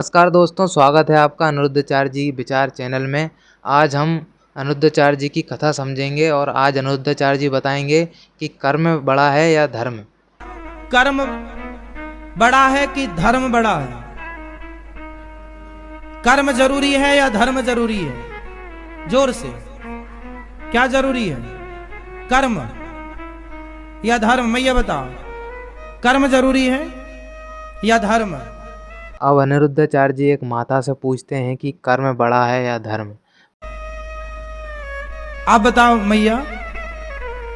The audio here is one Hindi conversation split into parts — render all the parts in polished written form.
नमस्कार दोस्तों, स्वागत है आपका अनिरुद्धाचार्य जी विचार चैनल में। आज हम अनिरुद्धाचार्य जी की कथा समझेंगे और आज अनिरुद्धाचार्य जी बताएंगे कि कर्म बड़ा है या धर्म। कर्म बड़ा है कि धर्म बड़ा है? कर्म जरूरी है या धर्म जरूरी है? जोर से, क्या जरूरी है, कर्म या धर्म? मैं ये बताओ, कर्म जरूरी है या धर्म? अब अनिरुद्धाचार्य जी एक माता से पूछते हैं कि कर्म बड़ा है या धर्म। आप बताओ मैया,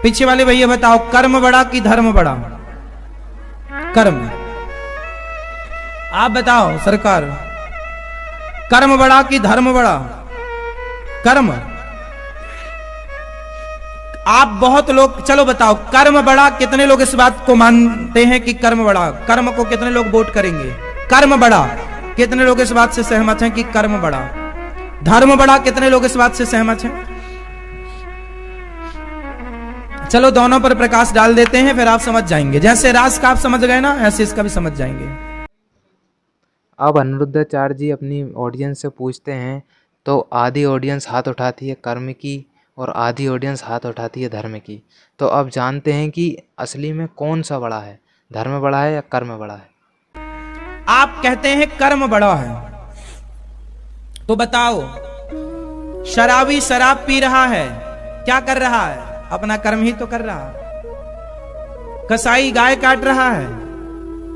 पीछे वाले भैया बताओ, कर्म बड़ा कि धर्म बड़ा? कर्म। आप बताओ सरकार, कर्म बड़ा कि धर्म बड़ा? कर्म। आप बहुत लोग, चलो बताओ, कर्म बड़ा, कितने लोग इस बात को मानते हैं कि कर्म बड़ा? कर्म को कितने लोग वोट करेंगे? कर्म बड़ा। कितने लोग इस बात से सहमत हैं कि कर्म बड़ा? धर्म बड़ा। कितने लोग इस बात से सहमत हैं? चलो दोनों पर प्रकाश डाल देते हैं, फिर आप समझ जाएंगे। जैसे रास का आप समझ गए ना, ऐसे इसका भी समझ जाएंगे। अब अनिरुद्धाचार्य जी अपनी ऑडियंस से पूछते हैं तो आधी ऑडियंस हाथ उठाती है कर्म की और आधी ऑडियंस हाथ उठाती है धर्म की। तो अब जानते हैं कि असली में कौन सा बड़ा है, धर्म बड़ा है या कर्म बड़ा है। आप कहते हैं कर्म बड़ा है, तो बताओ, शराबी शराब पी रहा है, क्या कर रहा है? अपना कर्म ही तो कर रहा है। कसाई गाय काट रहा है,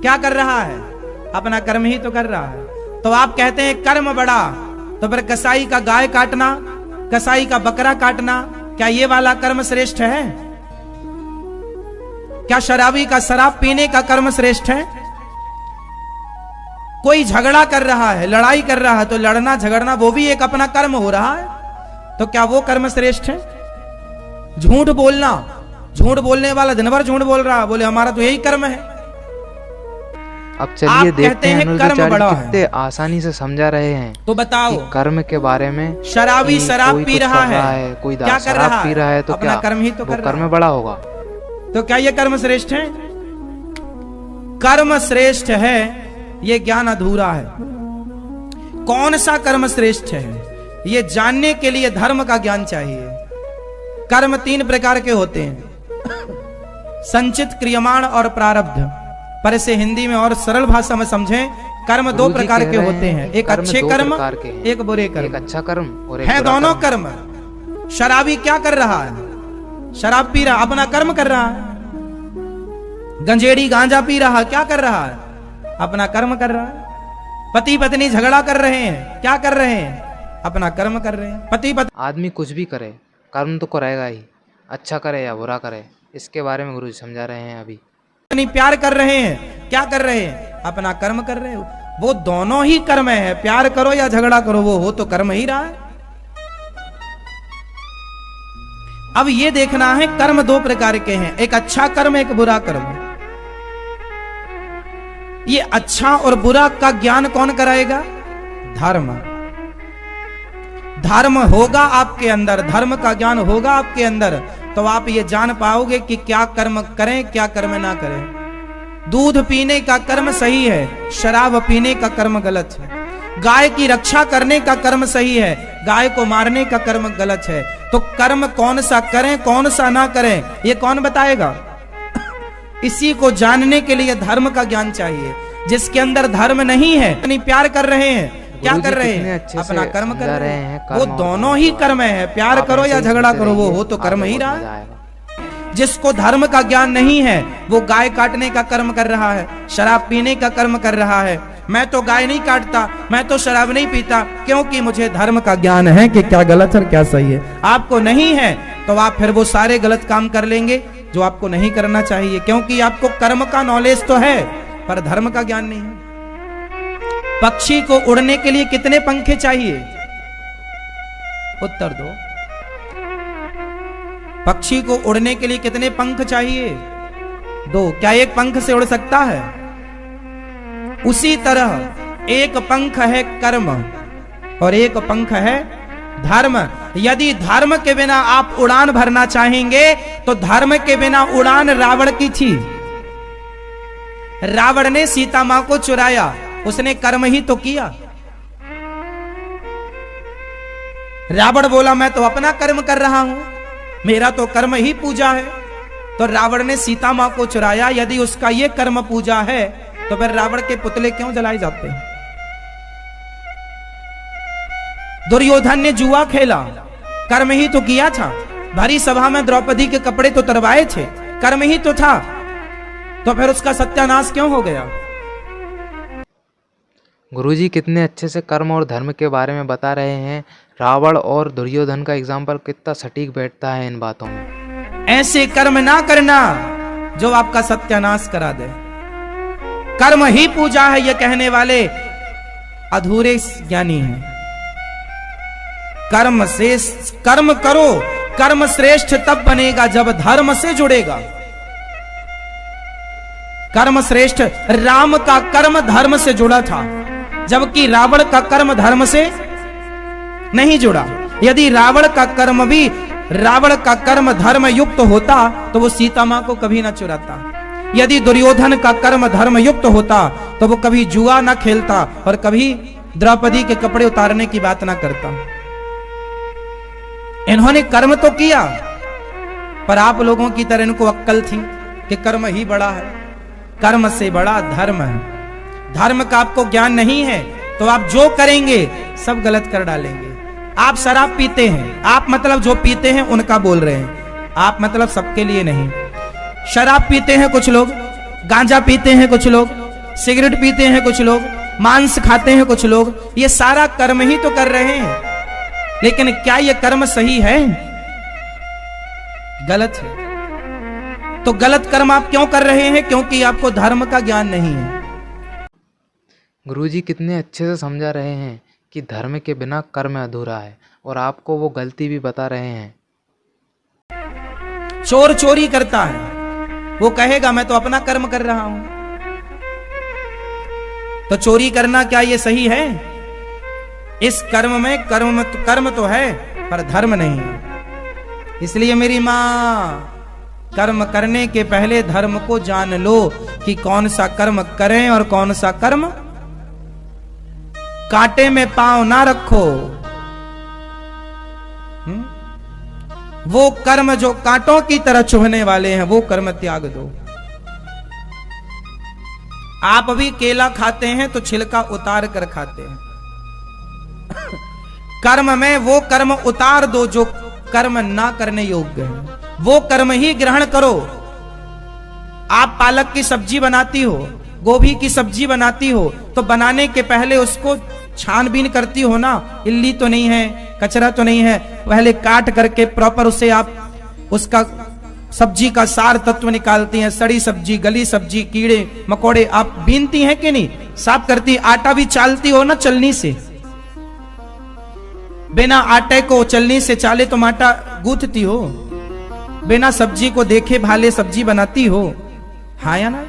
क्या कर रहा है? अपना कर्म ही तो कर रहा है। तो आप कहते हैं कर्म बड़ा, तो फिर कसाई का गाय काटना, कसाई का बकरा काटना, क्या ये वाला कर्म श्रेष्ठ है? क्या शराबी का शराब पीने का कर्म श्रेष्ठ है? कोई झगड़ा कर रहा है, लड़ाई कर रहा है, तो लड़ना झगड़ना वो भी एक अपना कर्म हो रहा है, तो क्या वो कर्म श्रेष्ठ है? झूठ बोलना, झूठ बोलने वाला दिन भर झूठ बोल रहा है, बोले हमारा तो यही कर्म है। अब चलिए देखते हैं कर्म बड़ा है, कितने आसानी से समझा रहे हैं। तो बताओ कर्म के बारे में। शराबी शराब पी रहा है, कोई क्या कर रहा पी रहा है, तो अपना क्या कर्म ही तो कर रहा है? कर्म बड़ा होगा। तो क्या ये कर्म श्रेष्ठ है? कर्म श्रेष्ठ है, ये ज्ञान अधूरा है। कौन सा कर्म श्रेष्ठ है, ये जानने के लिए धर्म का ज्ञान चाहिए। कर्म 3 प्रकार के होते हैं, संचित, क्रियमाण और प्रारब्ध। पर इसे हिंदी में और सरल भाषा में समझें, कर्म 2 प्रकार के होते हैं, एक अच्छे कर्म, एक बुरे कर्म। एक अच्छा कर्म और एक है दोनों कर्म। शराबी क्या कर रहा है? शराब पी रहा, अपना कर्म कर रहा है। गंजेड़ी गांजा पी रहा, क्या कर रहा है? अपना कर्म कर रहा है। पति पत्नी झगड़ा कर रहे हैं, क्या कर रहे हैं? अपना कर्म कर रहे हैं। पति पत्नी, आदमी कुछ भी करे, कर्म तो करेगा ही, अच्छा करे या बुरा करे। इसके बारे में गुरुजी समझा रहे हैं। अभी प्यार कर रहे हैं, क्या कर रहे हैं? अपना कर्म कर रहे हो। वो दोनों ही कर्म है, प्यार करो या झगड़ा करो, वो हो तो कर्म ही रहा है। अब ये देखना है, कर्म 2 प्रकार के हैं, एक अच्छा कर्म, एक बुरा कर्म। ये अच्छा और बुरा का ज्ञान कौन कराएगा? धर्म। धर्म होगा आपके अंदर, धर्म का ज्ञान होगा आपके अंदर, तो आप ये जान पाओगे कि क्या कर्म करें, क्या कर्म ना करें। दूध पीने का कर्म सही है, शराब पीने का कर्म गलत है। गाय की रक्षा करने का कर्म सही है, गाय को मारने का कर्म गलत है। तो कर्म कौन सा करें, कौन सा ना करें, ये कौन बताएगा? इसी को जानने के लिए धर्म का ज्ञान चाहिए। जिसके अंदर धर्म नहीं है, नहीं प्यार कर रहे हैं, क्या कर रहे हैं? अपना कर्म कर रहे हैं। वो दोनों ही कर्म है, प्यार करो या झगड़ा करो, वो हो तो कर्म ही रहा है। जिसको धर्म का ज्ञान नहीं है, वो गाय काटने का कर्म कर रहा है, शराब पीने का कर्म कर रहा है। मैं तो गाय नहीं काटता, मैं तो शराब नहीं पीता, क्योंकि मुझे धर्म का ज्ञान है कि क्या गलत है क्या सही है। आपको नहीं है तो आप फिर वो सारे गलत काम कर लेंगे जो आपको नहीं करना चाहिए, क्योंकि आपको कर्म का नॉलेज तो है पर धर्म का ज्ञान नहीं है। पक्षी को उड़ने के लिए कितने पंखे चाहिए? उत्तर दो। पक्षी को उड़ने के लिए कितने पंख चाहिए? 2। क्या एक पंख से उड़ सकता है? उसी तरह एक पंख है कर्म और एक पंख है धर्म। यदि धर्म के बिना आप उड़ान भरना चाहेंगे तो धर्म के बिना उड़ान रावण की थी। रावण ने सीता मां को चुराया, उसने कर्म ही तो किया। रावण बोला मैं तो अपना कर्म कर रहा हूं, मेरा तो कर्म ही पूजा है। तो रावण ने सीता मां को चुराया। यदि उसका ये कर्म पूजा है तो फिर रावण के पुतले क्यों जलाए जाते हैं? दुर्योधन ने जुआ खेला, कर्म ही तो किया था। भरी सभा में द्रौपदी के कपड़े तो तरवाए थे, कर्म ही तो था। तो फिर उसका सत्यानाश क्यों हो गया? गुरुजी कितने अच्छे से कर्म और धर्म के बारे में बता रहे हैं। रावण और दुर्योधन का एग्जाम्पल कितना सटीक बैठता है इन बातों में। ऐसे कर्म ना करना जो आपका सत्यानाश करा दे। कर्म ही पूजा है ये कहने वाले अधूरे ज्ञानी हैं। कर्म से कर्म करो, कर्म श्रेष्ठ तब बनेगा जब धर्म से जुड़ेगा। कर्म श्रेष्ठ, राम का कर्म धर्म से जुड़ा था, जबकि रावण का कर्म धर्म से नहीं जुड़ा। यदि रावण का कर्म धर्म युक्त होता तो वो सीता मां को कभी ना चुराता। यदि दुर्योधन का कर्म धर्म युक्त होता तो वो कभी जुआ ना खेलता और कभी द्रौपदी के कपड़े उतारने की बात ना करता। इन्होंने कर्म तो किया, पर आप लोगों की तरह इनको अक्कल थी कि कर्म ही बड़ा है, कर्म से बड़ा धर्म है। धर्म का आपको ज्ञान नहीं है तो आप जो करेंगे सब गलत कर डालेंगे। आप शराब पीते हैं, आप मतलब जो पीते हैं उनका बोल रहे हैं, आप मतलब सबके लिए नहीं। शराब पीते हैं कुछ लोग, गांजा पीते हैं कुछ लोग, सिगरेट पीते हैं कुछ लोग, मांस खाते हैं कुछ लोग, ये सारा कर्म ही तो कर रहे हैं। लेकिन क्या ये कर्म सही है? गलत है। तो गलत कर्म आप क्यों कर रहे हैं? क्योंकि आपको धर्म का ज्ञान नहीं है। गुरुजी कितने अच्छे से समझा रहे हैं कि धर्म के बिना कर्म अधूरा है, और आपको वो गलती भी बता रहे हैं। चोर चोरी करता है, वो कहेगा मैं तो अपना कर्म कर रहा हूं। तो चोरी करना क्या ये सही है? इस कर्म में कर्म तो है पर धर्म नहीं है। इसलिए मेरी मां, कर्म करने के पहले धर्म को जान लो कि कौन सा कर्म करें और कौन सा कर्म। कांटे में पांव ना रखो। वो कर्म जो कांटों की तरह चुभने वाले हैं वो कर्म त्याग दो। आप अभी केला खाते हैं तो छिलका उतार कर खाते हैं। कर्म में वो कर्म उतार दो जो कर्म ना करने योग्य है, वो कर्म ही ग्रहण करो। आप पालक की सब्जी बनाती हो, गोभी की सब्जी बनाती हो, तो बनाने के पहले उसको छानबीन करती हो ना, इल्ली तो नहीं है, कचरा तो नहीं है, पहले काट करके प्रॉपर उसे आप उसका सब्जी का सार तत्व निकालती हैं। सड़ी सब्जी, गली सब्जी, कीड़े मकोड़े आप बीनती हैं कि नहीं? साफ करती। आटा भी चालती हो ना चलनी से, बिना आटे को चलनी से चाले तो आटा गूंथती हो। बिना सब्जी को देखे भाले सब्जी बनाती हो, हाँ या ना?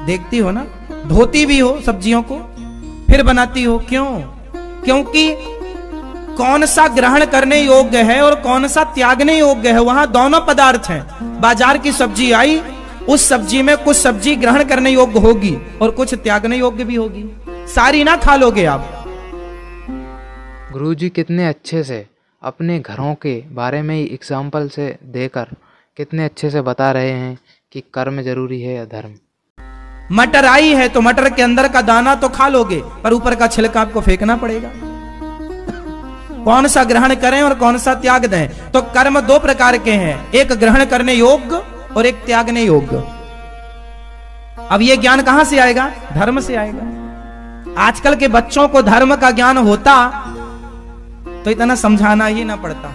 देखती हो ना? धोती भी हो सब्जियों को फिर बनाती हो। क्यों? क्योंकि कौन सा ग्रहण करने योग्य है और कौन सा त्यागने योग्य है, वहां दोनों पदार्थ हैं। बाजार की सब्जी आई, उस सब्जी में कुछ सब्जी ग्रहण करने योग्य होगी और कुछ त्यागने योग्य भी होगी। सारी ना खा लोगे आप। गुरुजी कितने अच्छे से अपने घरों के बारे में ही एग्जाम्पल से देकर कितने अच्छे से बता रहे हैं कि कर्म जरूरी है या धर्म। मटर आई है तो मटर के अंदर का दाना तो खा लोगे, पर ऊपर का छिलका आपको फेंकना पड़ेगा। कौन सा ग्रहण करें और कौन सा त्याग दें? तो कर्म दो प्रकार के हैं, एक ग्रहण करने योग्य और एक त्यागने योग्य। अब ये ज्ञान कहां से आएगा? धर्म से आएगा। आजकल के बच्चों को धर्म का ज्ञान होता तो इतना समझाना ही ना पड़ता,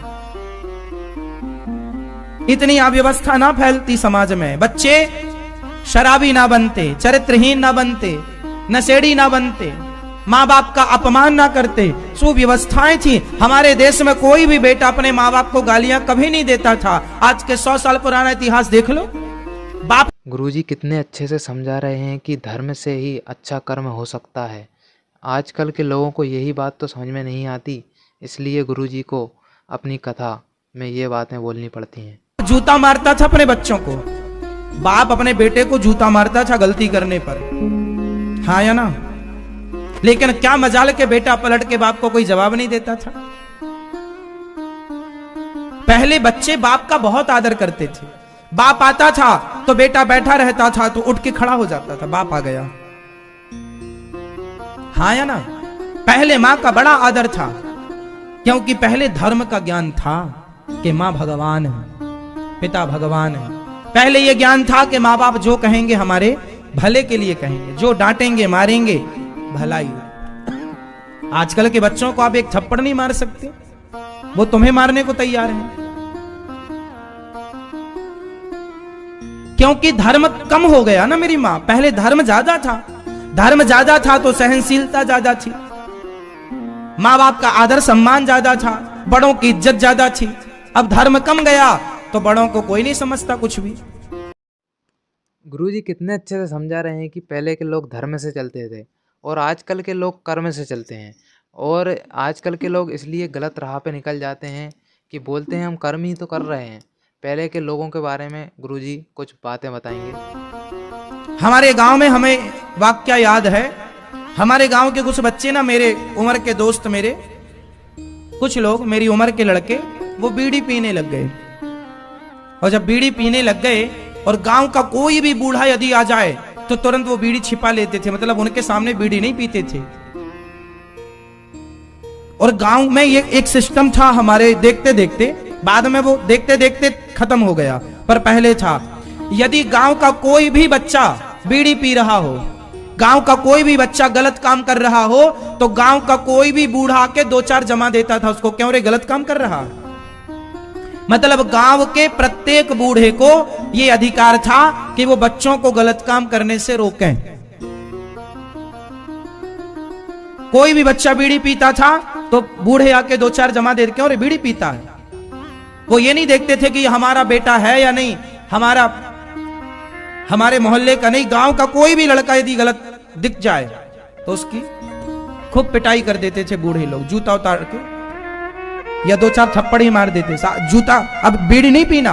इतनी अव्यवस्था ना फैलती समाज में। बच्चे शराबी ना बनते, चरित्रहीन ना बनते, नशेड़ी ना बनते, माँ बाप का अपमान ना करते, सुव्यवस्थाएं थी। हमारे देश में कोई भी बेटा अपने माँ बाप को गालियां कभी नहीं देता था। आज के 100 साल पुराना इतिहास देख लो। बाप गुरुजी कितने अच्छे से समझा रहे हैं कि धर्म से ही अच्छा कर्म हो सकता है। आजकल के लोगों को यही बात तो समझ में नहीं आती, इसलिए गुरुजी को अपनी कथा में ये बातें बोलनी पड़ती हैं। जूता मारता था अपने बच्चों को, बाप अपने बेटे को जूता मारता था गलती करने पर। हाँ या ना? लेकिन क्या मजाल के बेटा पलट के बाप को कोई जवाब नहीं देता था। पहले बच्चे बाप का बहुत आदर करते थे। बाप आता था तो बेटा बैठा रहता था तो उठ के खड़ा हो जाता था, बाप आ गया। हाँ या ना? पहले मां का बड़ा आदर था, क्योंकि पहले धर्म का ज्ञान था कि मां भगवान है, पिता भगवान है। पहले यह ज्ञान था कि माँ बाप जो कहेंगे हमारे भले के लिए कहेंगे, जो डांटेंगे मारेंगे भलाई। आजकल के बच्चों को आप एक थप्पड़ नहीं मार सकते, वो तुम्हें मारने को तैयार हैं। क्योंकि धर्म कम हो गया ना मेरी माँ। पहले धर्म ज्यादा था, धर्म ज्यादा था तो सहनशीलता ज्यादा थी, माँ बाप का आदर सम्मान ज्यादा था, बड़ों की इज्जत ज्यादा थी। अब धर्म कम गया तो बड़ों को कोई नहीं समझता कुछ भी। गुरुजी कितने अच्छे से समझा रहे हैं कि पहले के लोग धर्म से चलते थे और आजकल के लोग कर्म से चलते हैं। और आजकल के लोग इसलिए गलत राह पे निकल जाते हैं कि बोलते हैं हम कर्म ही तो कर रहे हैं। पहले के लोगों के बारे में गुरुजी कुछ बातें बताएंगे? हमारे गांव में हमें वाक्या याद है। हमारे गांव के कुछ बच्चे ना, मेरे उम्र के दोस्त, मेरे कुछ लोग मेरी उम्र के लड़के, वो बीड़ी पीने लग गए। और जब बीड़ी पीने लग गए और गांव का कोई भी बूढ़ा यदि आ जाए तो तुरंत वो बीड़ी छिपा लेते थे, मतलब उनके सामने बीड़ी नहीं पीते थे। और गांव में ये एक सिस्टम था हमारे, देखते देखते बाद में वो देखते देखते खत्म हो गया, पर पहले था यदि गांव का कोई भी बच्चा बीड़ी पी रहा हो, गांव का कोई भी बच्चा गलत काम कर रहा हो, तो गांव का कोई भी बूढ़ा आके 2-4 जमा देता था उसको, क्यों रे गलत काम कर रहा। मतलब गांव के प्रत्येक बूढ़े को यह अधिकार था कि वो बच्चों को गलत काम करने से रोकें। कोई भी बच्चा बीड़ी पीता था तो बूढ़े आके 2-4 जमा दे, क्यों रे बीड़ी पीता है। वो ये नहीं देखते थे कि हमारा बेटा है या नहीं, हमारे मोहल्ले का नहीं, गांव का कोई भी लड़का यदि गलत दिख जाए तो उसकी खूब पिटाई कर देते थे बूढ़े लोग, जूता उतार के या 2-4 थप्पड़ ही मार देते। जूता, अब बीड़ी नहीं पीना,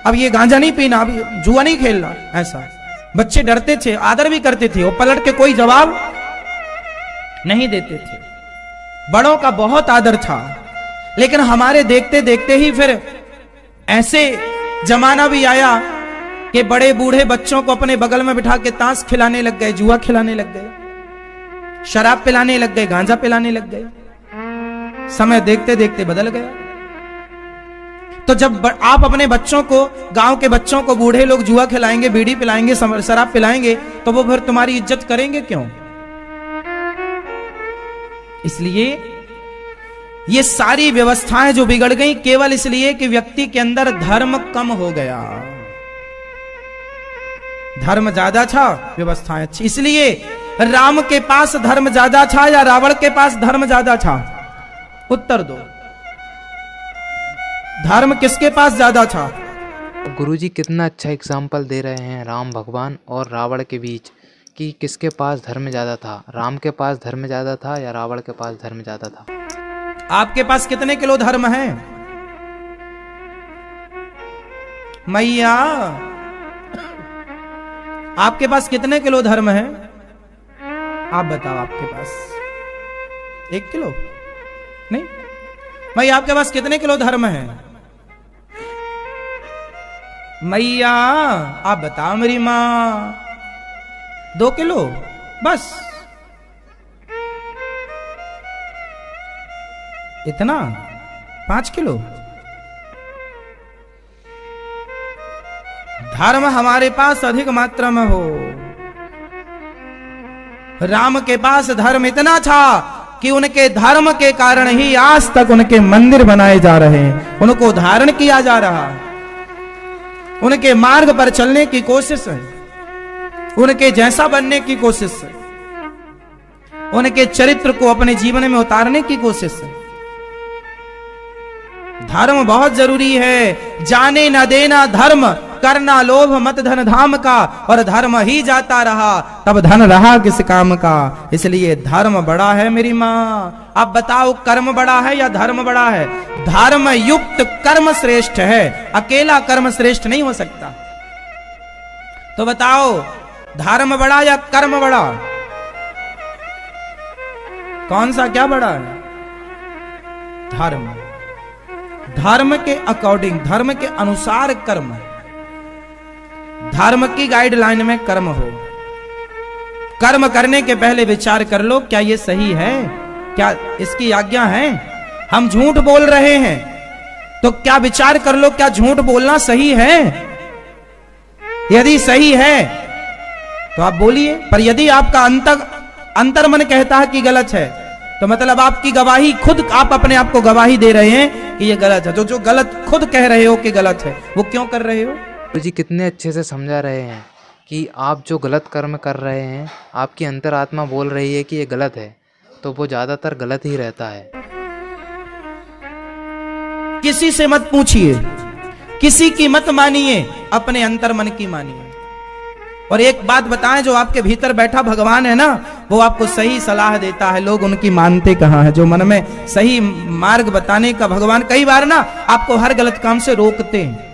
अब ये गांजा नहीं पीना, अब जुआ नहीं खेलना, ऐसा। बच्चे डरते थे, आदर भी करते थे, वो पलट के कोई जवाब नहीं देते थे। बड़ों का बहुत आदर था। लेकिन हमारे देखते देखते ही फिर ऐसे जमाना भी आया कि बड़े बूढ़े बच्चों को अपने बगल में बिठा के ताश खिलाने लग गए, जुआ खिलाने लग गए, शराब पिलाने लग गए, गांजा पिलाने लग गए। समय देखते देखते बदल गया। तो जब आप अपने बच्चों को, गांव के बच्चों को बूढ़े लोग जुआ खिलाएंगे, बीड़ी पिलाएंगे, शराब पिलाएंगे, तो वो फिर तुम्हारी इज्जत करेंगे क्यों? इसलिए ये सारी व्यवस्थाएं जो बिगड़ गई केवल इसलिए कि व्यक्ति के अंदर धर्म कम हो गया। धर्म ज्यादा था, व्यवस्थाएं अच्छी। इसलिए राम के पास धर्म ज्यादा था या रावण के पास धर्म ज्यादा था? उत्तर दो। धर्म किसके पास ज्यादा था? गुरुजी कितना अच्छा एग्जाम्पल दे रहे हैं राम भगवान और रावण के बीच कि किसके पास धर्म ज्यादा था। राम के पास धर्म ज्यादा था या रावण के पास धर्म ज्यादा था? आपके पास कितने किलो धर्म है मैया? आपके पास कितने किलो धर्म है? आप बताओ, आपके पास 1 किलो नहीं? मैया आपके पास कितने किलो धर्म है? मैया आप बताओ मेरी मां। 2 किलो बस? इतना? 5 किलो? धर्म हमारे पास अधिक मात्रा में हो। राम के पास धर्म इतना था कि उनके धर्म के कारण ही आज तक उनके मंदिर बनाए जा रहे हैं, उनको धारण किया जा रहा है, उनके मार्ग पर चलने की कोशिश है, उनके जैसा बनने की कोशिश है, उनके चरित्र को अपने जीवन में उतारने की कोशिश है। धर्म बहुत जरूरी है। जाने न देना धर्म, करना लोभ मत धन धाम का, और धर्म ही जाता रहा तब धन रहा किस काम का। इसलिए धर्म बड़ा है मेरी माँ। अब बताओ, कर्म बड़ा है या धर्म बड़ा है? धर्म युक्त कर्म श्रेष्ठ है, अकेला कर्म श्रेष्ठ नहीं हो सकता। तो बताओ, धर्म बड़ा या कर्म बड़ा? कौन सा क्या बड़ा है? धर्म। धर्म के अकॉर्डिंग, धर्म के अनुसार कर्म, धर्म की गाइडलाइन में कर्म हो। कर्म करने के पहले विचार कर लो, क्या ये सही है, क्या इसकी आज्ञा है? हम झूठ बोल रहे हैं तो क्या विचार कर लो, क्या झूठ बोलना सही है? यदि सही है तो आप बोलिए, पर यदि आपका अंतर मन कहता है कि गलत है, तो मतलब आपकी गवाही, खुद आप अपने आप को गवाही दे रहे हैं कि ये गलत है। तो जो गलत खुद कह रहे हो कि गलत है, वो क्यों कर रहे हो? गुरु जी कितने अच्छे से समझा रहे हैं कि आप जो गलत कर्म कर रहे हैं, आपकी अंतरात्मा बोल रही है कि ये गलत है, तो वो ज्यादातर गलत ही रहता है। किसी से मत पूछिए, किसी की मत मानिए, अपने अंतर मन की मानिए। और एक बात बताएं, जो आपके भीतर बैठा भगवान है ना, वो आपको सही सलाह देता है। लोग उनकी मानते कहां है? जो मन में सही मार्ग बताने का भगवान कई बार ना आपको हर गलत काम से रोकते हैं।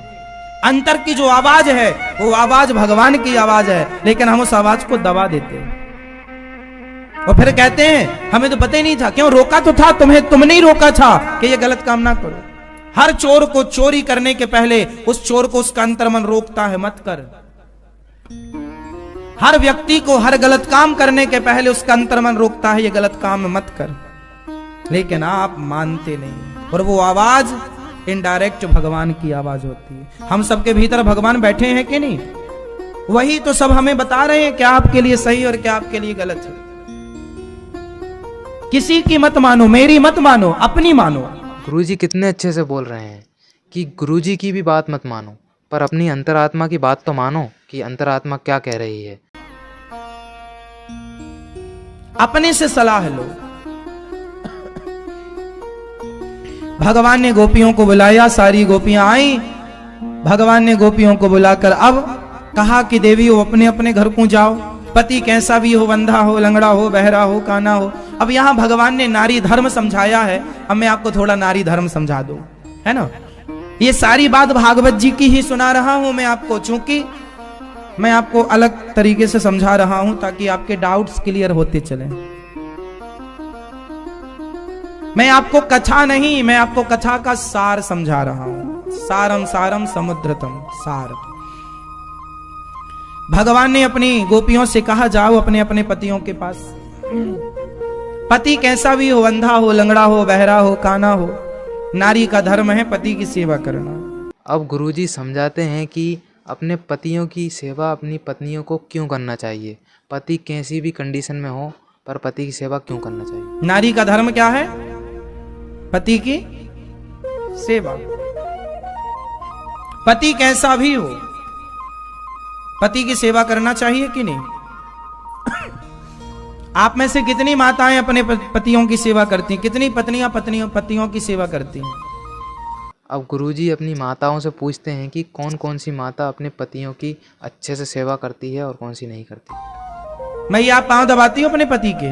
अंतर की जो आवाज है, वो आवाज भगवान की आवाज है, लेकिन हम उस आवाज को दबा देते हैं और फिर कहते हैं हमें तो पता ही नहीं था। क्यों रोका तो था तुम्हें, तुमने ही रोका था कि ये गलत काम ना करो। हर चोर को चोरी करने के पहले उस चोर को उसका अंतर्मन रोकता है, मत कर। हर व्यक्ति को हर गलत काम करने के पहले उसका अंतर्मन रोकता है, ये गलत काम मत कर। लेकिन आप मानते नहीं, और वो आवाज इनडायरेक्ट भगवान की आवाज होती है। हम सबके भीतर भगवान बैठे हैं कि नहीं? वही तो सब हमें बता रहे हैं क्या आपके लिए सही और क्या आपके लिए गलत है। किसी की मत मानो, मेरी मत मानो, अपनी मानो। गुरुजी कितने अच्छे से बोल रहे हैं कि गुरुजी की भी बात मत मानो, पर अपनी अंतरात्मा की बात तो मानो कि अंतरात्मा क्या कह रही है। अपने से सलाह लो। भगवान ने गोपियों को बुलाया, सारी गोपियां आई। भगवान ने गोपियों को बुलाकर अब कहा कि देवी हो, अपने अपने घर को जाओ। पति कैसा भी हो, बंधा हो, लंगड़ा हो, बहरा हो, काना हो। अब यहां भगवान ने नारी धर्म समझाया है। अब मैं आपको थोड़ा नारी धर्म समझा दूं, है ना। ये सारी बात भागवत जी की ही सुना रहा हूं मैं आपको, चूंकि मैं आपको अलग तरीके से समझा रहा हूं ताकि आपके डाउट्स क्लियर होते चलें। मैं आपको कथा नहीं, मैं आपको कथा का सार समझा रहा हूं। सारम सारम समुद्रतम सार। भगवान ने अपनी गोपियों से कहा जाओ अपने अपने पतियों के पास। पति कैसा भी हो, अंधा हो, लंगड़ा हो, बहरा हो, काना हो, नारी का धर्म है पति की सेवा करना। अब गुरुजी समझाते हैं कि अपने पतियों की सेवा अपनी पत्नियों को क्यों करना चाहिए। पति कैसी भी कंडीशन में हो, पर पति की सेवा क्यों करना चाहिए। नारी का धर्म क्या है? पति की सेवा। पति कैसा भी हो, पति की सेवा करना चाहिए कि नहीं? आप में से कितनी माताएं अपने पतियों की सेवा करती हैं? कितनी पत्नियां पतियों की सेवा करती हैं? अब गुरुजी अपनी माताओं से पूछते हैं कि कौन कौन सी माता अपने पतियों की अच्छे से सेवा करती है और कौन सी नहीं करती। मैं आप पांव दबाती हूं अपने पति के?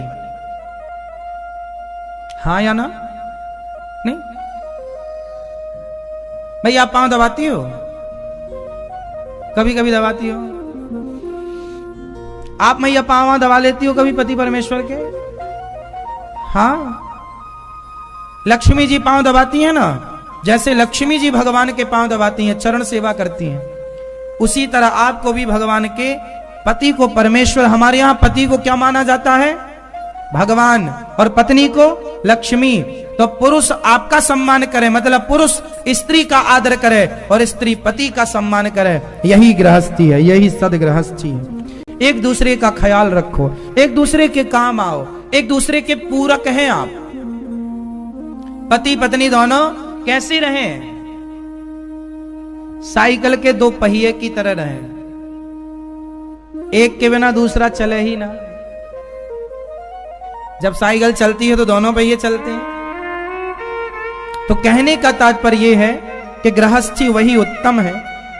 हाँ या ना? नहीं? मैं आप पांव दबाती हो? कभी कभी दबाती हो? आप मैया पांव दबा लेती हो कभी पति परमेश्वर के? हाँ। लक्ष्मी जी पांव दबाती हैं ना, जैसे लक्ष्मी जी भगवान के पांव दबाती हैं, चरण सेवा करती हैं, उसी तरह आपको भी भगवान के पति को परमेश्वर, हमारे यहां पति को क्या माना जाता है? भगवान, और पत्नी को लक्ष्मी। तो पुरुष आपका सम्मान करे, मतलब पुरुष स्त्री का आदर करे और स्त्री पति का सम्मान करे। यही गृहस्थी है, यही सदगृहस्थी है। एक दूसरे का ख्याल रखो, एक दूसरे के काम आओ, एक दूसरे के पूरक हैं आप। पति पत्नी दोनों कैसे रहें? साइकिल के दो पहिए की तरह रहें, एक के बिना दूसरा चले ही ना। जब साइकिल चलती है तो दोनों पहिए चलते हैं। तो कहने का तात्पर्य यह है कि गृहस्थी वही उत्तम है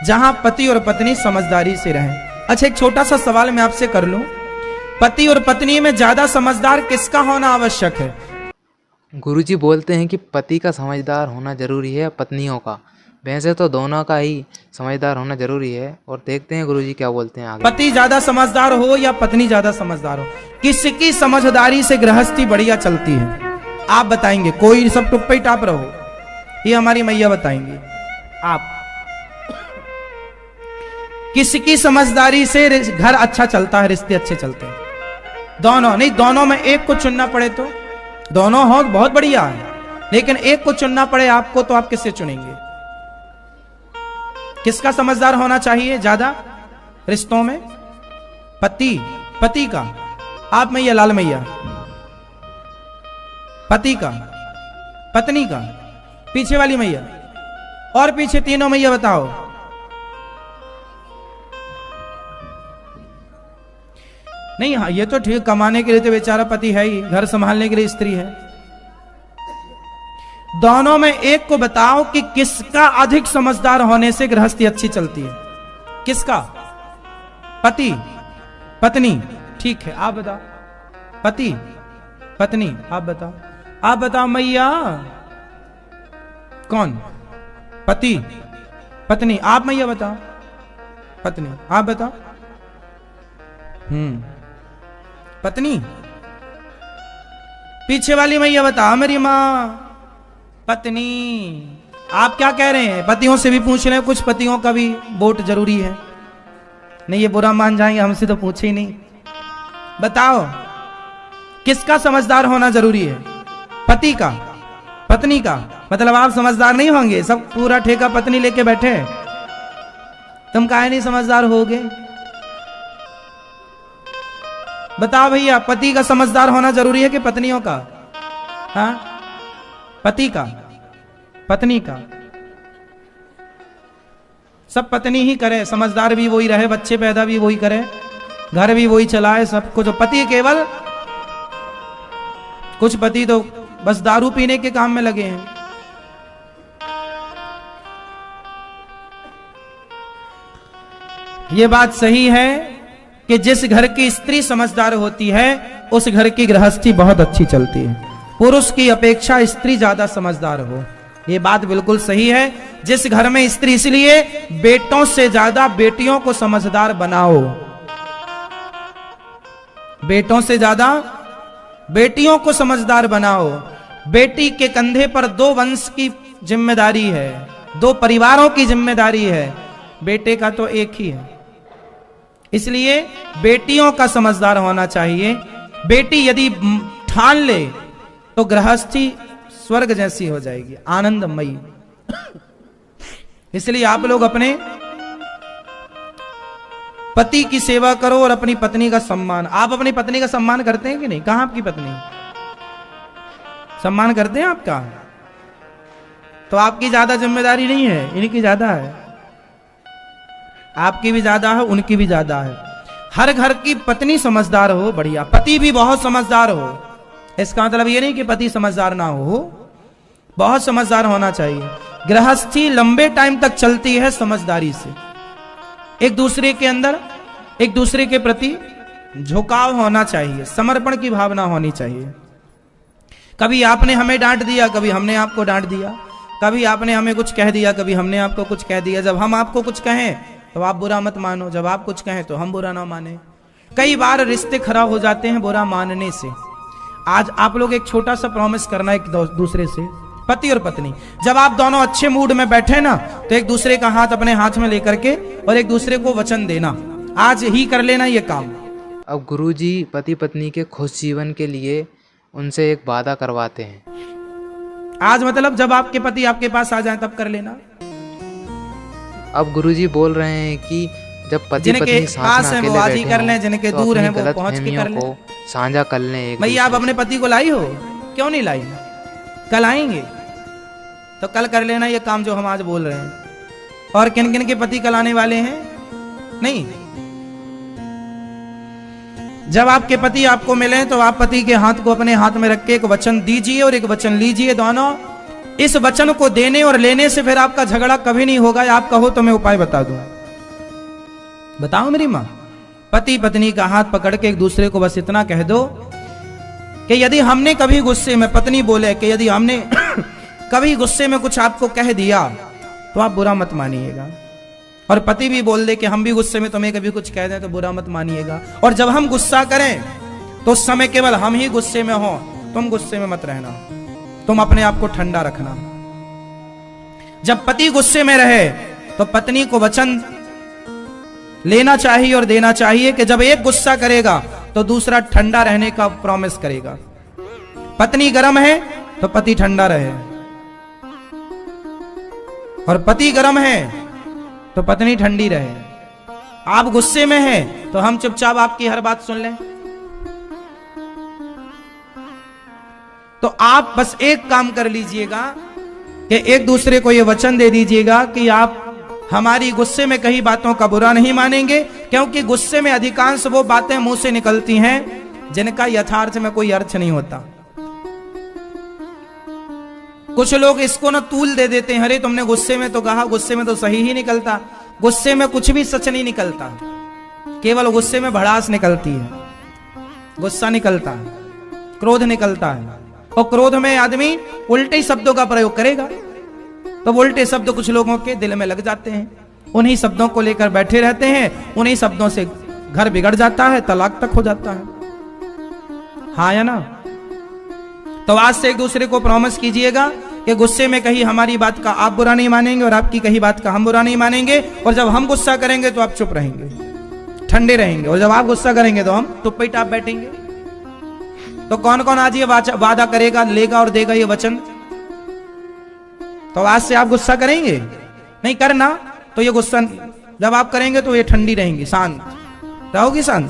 जहां पति और पत्नी समझदारी से रहें। अच्छा, एक छोटा सा सवाल मैं आपसे कर लूं, पति और पत्नी में ज्यादा समझदार किसका होना आवश्यक है? गुरुजी बोलते हैं कि पति का समझदार होना जरूरी है, पत्नियों का। वैसे तो दोनों का ही समझदार होना जरूरी है। और देखते हैं गुरुजी क्या बोलते हैं आगे। पति ज्यादा समझदार हो या पत्नी ज्यादा समझदार हो, किसकी समझदारी से गृहस्थी बढ़िया चलती है? आप बताएंगे, कोई सब टुप पे टाप रहो, ये हमारी मैया बताएंगी। आप किसकी समझदारी से घर अच्छा चलता है, रिश्ते अच्छे चलते हैं? दोनों नहीं, दोनों में एक को चुनना पड़े तो दोनों हो बहुत बढ़िया है, लेकिन एक को चुनना पड़े आपको, तो आप किससे चुनेंगे? किसका समझदार होना चाहिए ज्यादा रिश्तों में? पति का। आप मैया, लाल मैया, पति का, पत्नी का, पीछे वाली मैया और पीछे तीनों मैया बताओ। नहीं, हाँ ये तो ठीक, कमाने के लिए तो बेचारा पति है ही, घर संभालने के लिए स्त्री है। दोनों में एक को बताओ कि किसका अधिक समझदार होने से गृहस्थी अच्छी चलती है? किसका? पति, पत्नी? ठीक है, आप बताओ। पति, पत्नी? आप बताओ। आप बताओ मैया, कौन? पति, पत्नी? आप मैया बताओ। पत्नी? आप बताओ। पत्नी? पीछे वाली मैया बताओ। मेरी मां पत्नी। आप क्या कह रहे हैं? पतियों से भी पूछ रहे हैं, कुछ पतियों का भी वोट जरूरी है। नहीं, ये बुरा मान जाएंगे, हमसे तो पूछे ही नहीं। बताओ किसका समझदार होना जरूरी है? पति का, पत्नी का? मतलब आप समझदार नहीं होंगे, सब पूरा ठेका पत्नी लेके बैठे हैं, तुम काहे नहीं समझदार होगे? बताओ भैया, पति का समझदार होना जरूरी है कि पत्नियों का? हाँ, पति का, पत्नी का? सब पत्नी ही करे, समझदार भी वही रहे, बच्चे पैदा भी वही करे, घर भी वही चलाए, सब कुछ। पति केवल, कुछ पति तो बस दारू पीने के काम में लगे हैं। यह बात सही है कि जिस घर की स्त्री समझदार होती है उस घर की गृहस्थी बहुत अच्छी चलती है। पुरुष की अपेक्षा स्त्री ज्यादा समझदार हो, यह बात बिल्कुल सही है। जिस घर में स्त्री, इसलिए बेटों से ज्यादा बेटियों को समझदार बनाओ, बेटों से ज्यादा बेटियों को समझदार बनाओ। बेटी के कंधे पर 2 वंश की जिम्मेदारी है, 2 परिवारों की जिम्मेदारी है, बेटे का तो एक ही है। इसलिए बेटियों का समझदार होना चाहिए। बेटी यदि ठान ले तो गृहस्थी स्वर्ग जैसी हो जाएगी, आनंदमयी। इसलिए आप लोग अपने पति की सेवा करो और अपनी पत्नी का सम्मान। आप अपनी पत्नी का सम्मान करते हैं कि नहीं? कहां आपकी पत्नी? सम्मान करते हैं आपका? तो आपकी ज्यादा जिम्मेदारी नहीं है, इनकी ज्यादा है। आपकी भी ज्यादा है, उनकी भी ज्यादा है। हर घर की पत्नी समझदार हो, बढ़िया। पति भी बहुत समझदार हो, इसका मतलब ये नहीं कि पति समझदार ना हो, बहुत समझदार होना चाहिए। गृहस्थी लंबे टाइम तक चलती है समझदारी से। एक दूसरे के अंदर, एक दूसरे के प्रति झुकाव होना चाहिए, समर्पण की भावना होनी चाहिए। कभी आपने हमें डांट दिया, कभी हमने आपको डांट दिया, कभी आपने हमें कुछ कह दिया, कभी हमने आपको कुछ कह दिया। जब हम आपको कुछ कहें तो आप बुरा मत मानो, जब आप कुछ कहें तो हम बुरा ना माने। कई बार रिश्ते खराब हो जाते हैं बुरा मानने से। आज आप लोग एक छोटा सा प्रॉमिस करना एक दूसरे से, पति और पत्नी, जब आप दोनों अच्छे मूड में बैठे ना तो एक दूसरे का हाथ अपने हाथ में लेकर के और एक दूसरे को वचन देना, आज ही कर लेना ये काम। अब गुरुजी पति पत्नी के खुश जीवन के लिए उनसे एक वादा करवाते हैं। आज मतलब जब आपके पति आपके पास आ जाए तब कर लेना। अब गुरुजी बोल रहे हैं कि जब पति पत्नी साथ में अकेले बैठे कर लें, जिनके तो दूर हैं अपनी वो पहुंच के कर लें, को साझा कर लें एक भैया। आप दूसरे अपने पति को लाई हो? क्यों नहीं लाई? कल आएंगे तो कल कर लेना ये काम जो हम आज बोल रहे हैं। और किन किन के पति कल आने वाले हैं? नहीं, जब आपके पति आपको मिले तो आप पति के हाथ को अपने हाथ में रख के एक वचन दीजिए और एक वचन लीजिए दोनों। इस वचन को देने और लेने से फिर आपका झगड़ा कभी नहीं होगा। आप कहो तो मैं उपाय बता दूं। बताओ मेरी मां, पति पत्नी का हाथ पकड़ के एक दूसरे को बस इतना कह दो कि यदि हमने कभी गुस्से में, पत्नी बोले कि यदि हमने कभी गुस्से में कुछ आपको कह दिया तो आप बुरा मत मानिएगा। और पति भी बोल दे कि हम भी गुस्से में तुम्हें कभी कुछ कह दें तो बुरा मत मानिएगा। और जब हम गुस्सा करें तो उस समय केवल हम ही गुस्से में हो, तुम गुस्से में मत रहना, तुम अपने आप को ठंडा रखना। जब पति गुस्से में रहे तो पत्नी को वचन लेना चाहिए और देना चाहिए कि जब एक गुस्सा करेगा तो दूसरा ठंडा रहने का प्रॉमिस करेगा। पत्नी गर्म है तो पति ठंडा रहे, और पति गर्म है तो पत्नी ठंडी रहे। आप गुस्से में हैं तो हम चुपचाप आपकी हर बात सुन लें। तो आप बस एक काम कर लीजिएगा कि एक दूसरे को यह वचन दे दीजिएगा कि आप हमारी गुस्से में कही बातों का बुरा नहीं मानेंगे, क्योंकि गुस्से में अधिकांश वो बातें मुंह से निकलती हैं जिनका यथार्थ में कोई अर्थ नहीं होता। कुछ लोग इसको ना तूल दे देते हैं, अरे तुमने गुस्से में तो कहा, गुस्से में तो सही ही निकलता। गुस्से में कुछ भी सच नहीं निकलता, केवल गुस्से में भड़ास निकलती है, गुस्सा निकलता है, क्रोध निकलता है। और क्रोध में आदमी उल्टे शब्दों का प्रयोग करेगा तो उल्टे शब्द कुछ लोगों के दिल में लग जाते हैं, उन्हीं शब्दों को लेकर बैठे रहते हैं, उन्हीं शब्दों से घर बिगड़ जाता है, तलाक तक हो जाता है। हाँ या ना? तो आज से एक दूसरे को प्रॉमिस कीजिएगा कि गुस्से में कही हमारी बात का आप बुरा नहीं मानेंगे और आपकी कही बात का हम बुरा नहीं मानेंगे। और जब हम गुस्सा करेंगे तो आप चुप रहेंगे, ठंडे रहेंगे, और जब आप गुस्सा करेंगे तो हम चुपचाप बैठेंगे। तो कौन कौन आज ये वादा करेगा, लेगा और देगा ये वचन? तो आज से आप गुस्सा करेंगे? नहीं करना तो ये गुस्सा, जब आप करेंगे तो ये ठंडी रहेंगी, शांत रहोगी, शांत,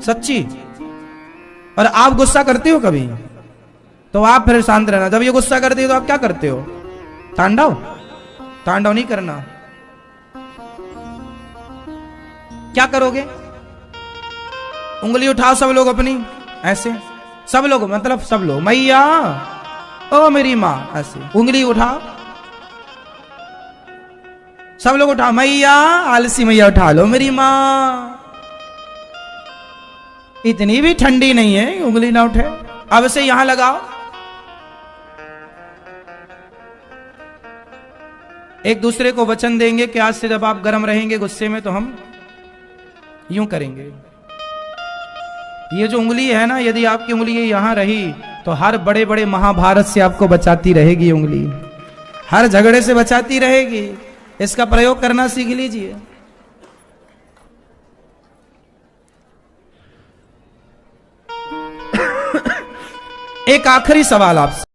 सच्ची। और आप गुस्सा करते हो कभी तो आप फिर शांत रहना। जब ये गुस्सा करते हो तो आप क्या करते हो? तांडव? तांडव नहीं करना। क्या करोगे? उंगली उठाओ सब लोग अपनी, ऐसे सब लोग, मतलब सब लोग, मैया ओ मेरी माँ, ऐसे उंगली उठाओ, सब लोग उठाओ, मैया, आलसी मैया उठा लो मेरी माँ। इतनी भी ठंडी नहीं है उंगली ना उठे। अब से यहां लगाओ। एक दूसरे को वचन देंगे कि आज से जब आप गर्म रहेंगे गुस्से में तो हम यूं करेंगे। ये जो उंगली है ना, यदि आपकी उंगली यहां रही तो हर बड़े बड़े महाभारत से आपको बचाती रहेगी उंगली, हर झगड़े से बचाती रहेगी। इसका प्रयोग करना सीख लीजिए। एक आखिरी सवाल आपसे।